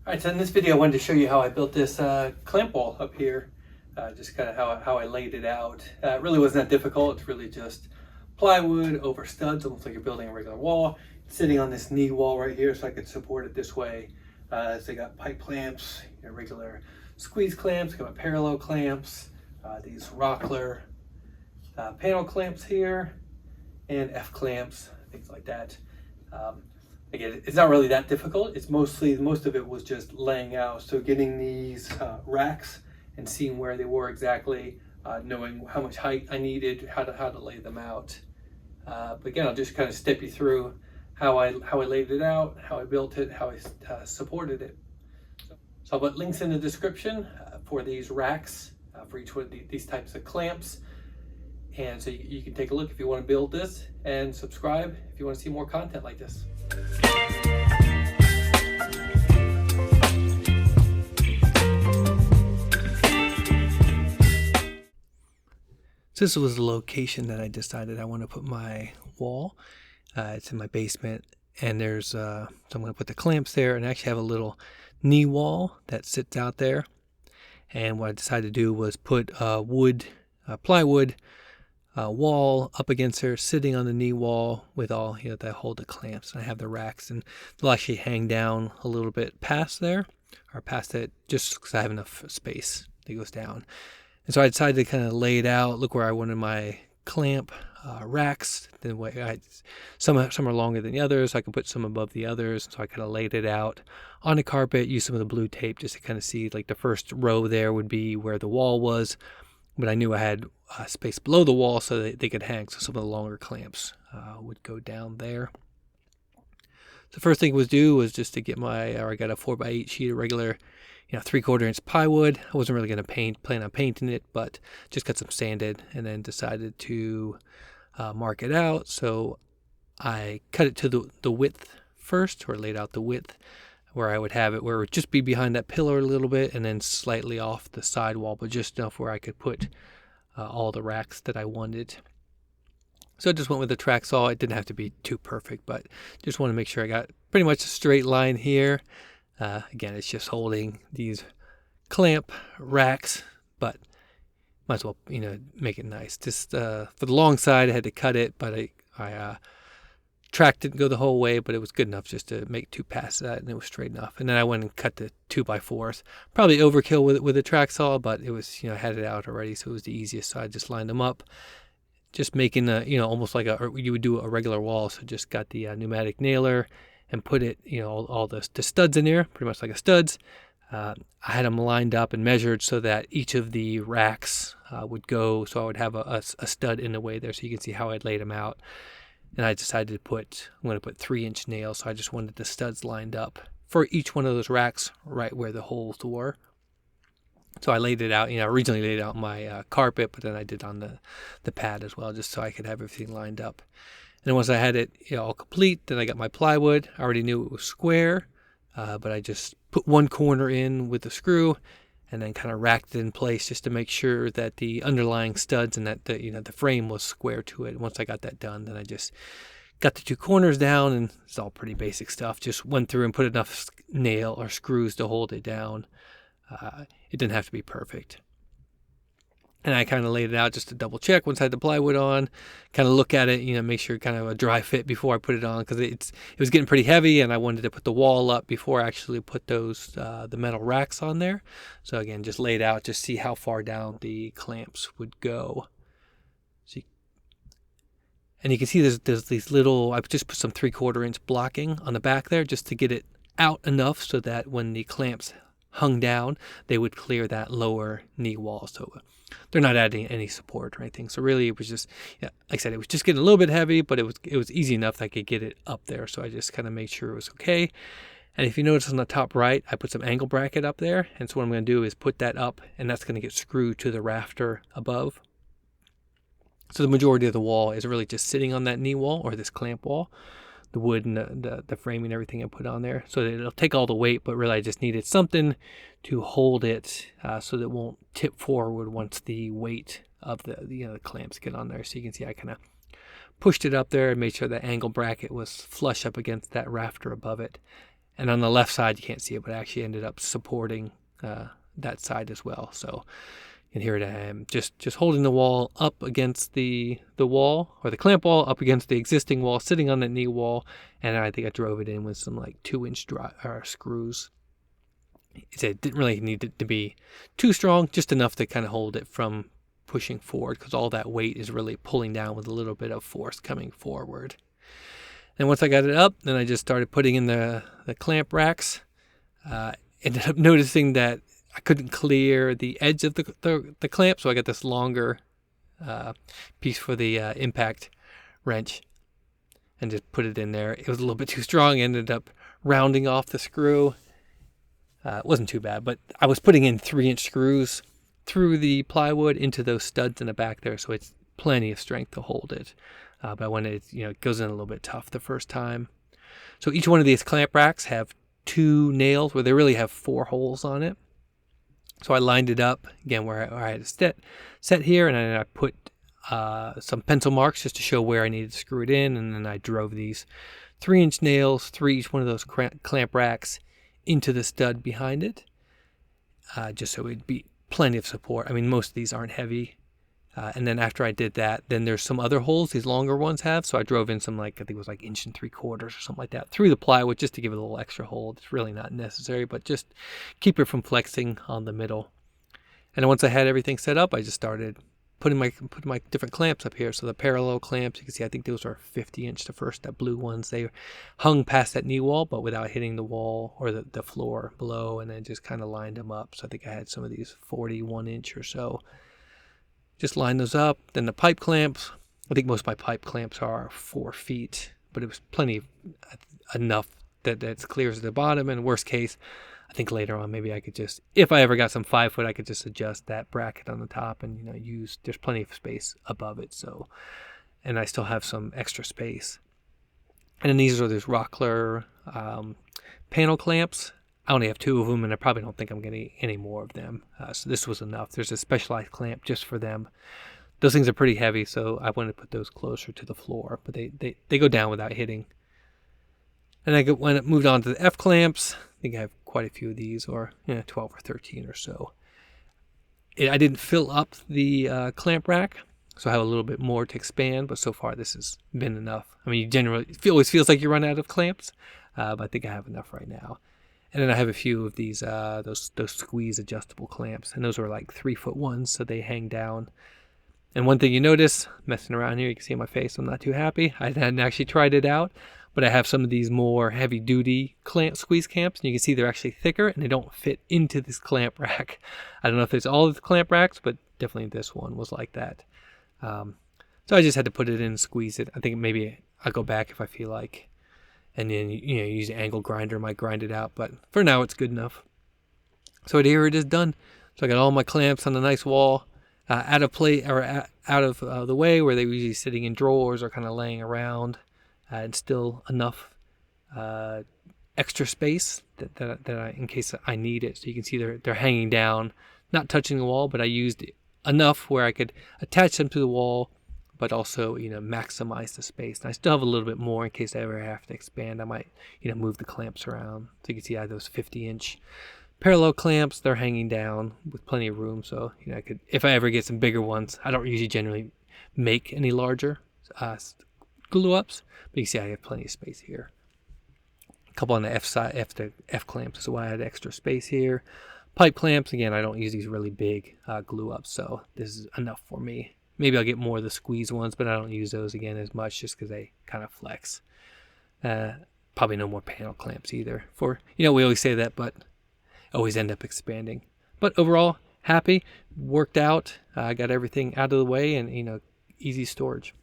Alright, so in this video I wanted to show you how I built this clamp wall up here. Just kind of how I laid it out. It really wasn't that difficult. It's really just plywood over studs, almost like you're building a regular wall. Sitting on this knee wall right here so I could support it this way. So I got pipe clamps, regular squeeze clamps, got my parallel clamps, these Rockler panel clamps here, and F clamps, things like that. Again, it's not really that difficult. It's most of it was just laying out. So getting these racks and seeing where they were exactly, knowing how much height I needed, how to lay them out. But again, I'll just kind of step you through how I laid it out, how I built it, how I supported it. So I'll put links in the description for these racks, for each one of these types of clamps. And so you can take a look if you want to build this, and subscribe if you want to see more content like this. So this was the location that I decided I want to put my wall. It's in my basement, and there's so I'm going to put the clamps there, and I actually have a little knee wall that sits out there. And what I decided to do was put plywood wall up against her, sitting on the knee wall with all that hold the clamps. And I have the racks, and they'll actually hang down a little bit past there, or past it, just because I have enough space that goes down. And so I decided to kind of lay it out, look where I wanted my clamp racks. Then some are longer than the others, so I can put some above the others. So I kind of laid it out on the carpet, used some of the blue tape just to kind of see, like the first row there would be where the wall was, but I knew I had space below the wall so that they could hang. So some of the longer clamps would go down there. The first thing was just to get I got a 4x8 sheet of regular 3/4 inch plywood. I wasn't really going to plan on painting it, but just got some sanded, and then decided to mark it out. So I cut it to the width first, or laid out the width where I would have it, where it would just be behind that pillar a little bit, and then slightly off the side wall, but just enough where I could put all the racks that I wanted. So I just went with the track saw. It didn't have to be too perfect, but just want to make sure I got pretty much a straight line here. Again, it's just holding these clamp racks, but might as well make it nice. Just for the long side I had to cut it, but I track didn't go the whole way, but it was good enough just to make 2 passes at it, and it was straight enough. And then I went and cut the 2x4s. Probably overkill with a track saw, but it was I had it out already, so it was the easiest. So I just lined them up, just making almost like you would do a regular wall. So just got the pneumatic nailer and put it all the studs in there, pretty much like a studs. I had them lined up and measured so that each of the racks would go. So I would have a stud in the way there, so you can see how I'd laid them out. And I decided I'm going to put 3-inch nails. So I just wanted the studs lined up for each one of those racks right where the holes were. So I laid it out, originally laid it out on my carpet, but then I did on the pad as well, just so I could have everything lined up. And then once I had it all complete, then I got my plywood. I already knew it was square, but I just put one corner in with the screw, and then kind of racked it in place just to make sure that the underlying studs and that the frame was square to it. Once I got that done, then I just got the 2 corners down, and it's all pretty basic stuff. Just went through and put enough nail or screws to hold it down. It didn't have to be perfect. And I kind of laid it out just to double check once I had the plywood on, kind of look at it, make sure kind of a dry fit before I put it on, because it was getting pretty heavy, and I wanted to put the wall up before I actually put the metal racks on there. So again, just laid out, just see how far down the clamps would go. And you can see there's these little, I just put some 3/4 inch blocking on the back there just to get it out enough so that when the clamps hung down, they would clear that lower knee wall. So they're not adding any support or anything. So really it was just, like I said, it was just getting a little bit heavy, but it was easy enough that I could get it up there. So I just kind of made sure it was okay. And if you notice on the top right, I put some angle bracket up there. And so what I'm going to do is put that up, and that's going to get screwed to the rafter above. So the majority of the wall is really just sitting on that knee wall, or this clamp wall. The wood and the framing and everything I put on there, so that it'll take all the weight, but really I just needed something to hold it so that it won't tip forward once the weight of the clamps get on there. So you can see I kind of pushed it up there and made sure the angle bracket was flush up against that rafter above it. And on the left side, you can't see it, but I actually ended up supporting that side as well. So, and here I am, just holding the wall up against the wall, or the clamp wall up against the existing wall, sitting on the knee wall, and I think I drove it in with some like 2-inch screws. It didn't really need it to be too strong, just enough to kind of hold it from pushing forward, because all that weight is really pulling down with a little bit of force coming forward. And once I got it up, then I just started putting in the clamp racks. Ended up noticing that I couldn't clear the edge of the clamp, so I got this longer piece for the impact wrench and just put it in there. It was a little bit too strong. Ended up rounding off the screw. It wasn't too bad, but I was putting in 3-inch screws through the plywood into those studs in the back there, so it's plenty of strength to hold it. But I wanted, it goes in a little bit tough the first time. So each one of these clamp racks have 2 nails where they really have 4 holes on it. So I lined it up again where I had it set here, and then I put some pencil marks just to show where I needed to screw it in, and then I drove these 3-inch nails through each one of those clamp racks into the stud behind it, just so it'd be plenty of support. I mean, most of these aren't heavy. And then after I did that, then there's some other holes these longer ones have. So I drove in some, like, I think it was like 1 3/4 or something like that through the plywood just to give it a little extra hold. It's really not necessary, but just keep it from flexing on the middle. And then once I had everything set up, I just started putting my different clamps up here. So the parallel clamps, you can see, I think those are 50-inch, the first, that blue ones. They hung past that knee wall, but without hitting the wall or the floor below, and then just kind of lined them up. So I think I had some of these 41-inch or so. Just line those up. Then the pipe clamps, I think most of my pipe clamps are 4 feet, but it was plenty enough that it's clear at the bottom. And worst case, I think later on maybe I could just, if I ever got some 5-foot, I could just adjust that bracket on the top and use, there's plenty of space above it. So, and I still have some extra space. And then these are those Rockler panel clamps. I only have 2 of them, and I probably don't think I'm getting any more of them. So this was enough. There's a specialized clamp just for them. Those things are pretty heavy, so I wanted to put those closer to the floor, but they go down without hitting. And when it moved on to the F clamps, I think I have quite a few of these, or 12 or 13 or so. I didn't fill up the clamp rack, so I have a little bit more to expand, but so far this has been enough. I mean, it always feels like you run out of clamps, but I think I have enough right now. And then I have a few of these, those squeeze adjustable clamps, and those are like 3-foot ones, so they hang down. And one thing you notice, messing around here, you can see my face, I'm not too happy. I hadn't actually tried it out, but I have some of these more heavy-duty squeeze clamps, and you can see they're actually thicker, and they don't fit into this clamp rack. I don't know if it's all of the clamp racks, but definitely this one was like that. So I just had to put it in and squeeze it. I think maybe I'll go back if I feel like. And then, use an angle grinder, might grind it out. But for now, it's good enough. So here it is done. So I got all my clamps on the nice wall, out of the way where they were usually sitting in drawers or kind of laying around, and still enough extra space that I, in case I need it. So you can see they're hanging down, not touching the wall, but I used enough where I could attach them to the wall, but also, maximize the space. And I still have a little bit more in case I ever have to expand. I might, move the clamps around. So you can see I have those 50-inch parallel clamps. They're hanging down with plenty of room. So, I could, if I ever get some bigger ones, I don't usually generally make any larger glue-ups, but you can see I have plenty of space here. A couple on the F side, the F clamps, so I had extra space here. Pipe clamps, again, I don't use these really big glue-ups, so this is enough for me. Maybe I'll get more of the squeeze ones, but I don't use those again as much just because they kind of flex. Probably no more panel clamps either. We always say that, but always end up expanding. But overall, happy, worked out. I got everything out of the way and, easy storage.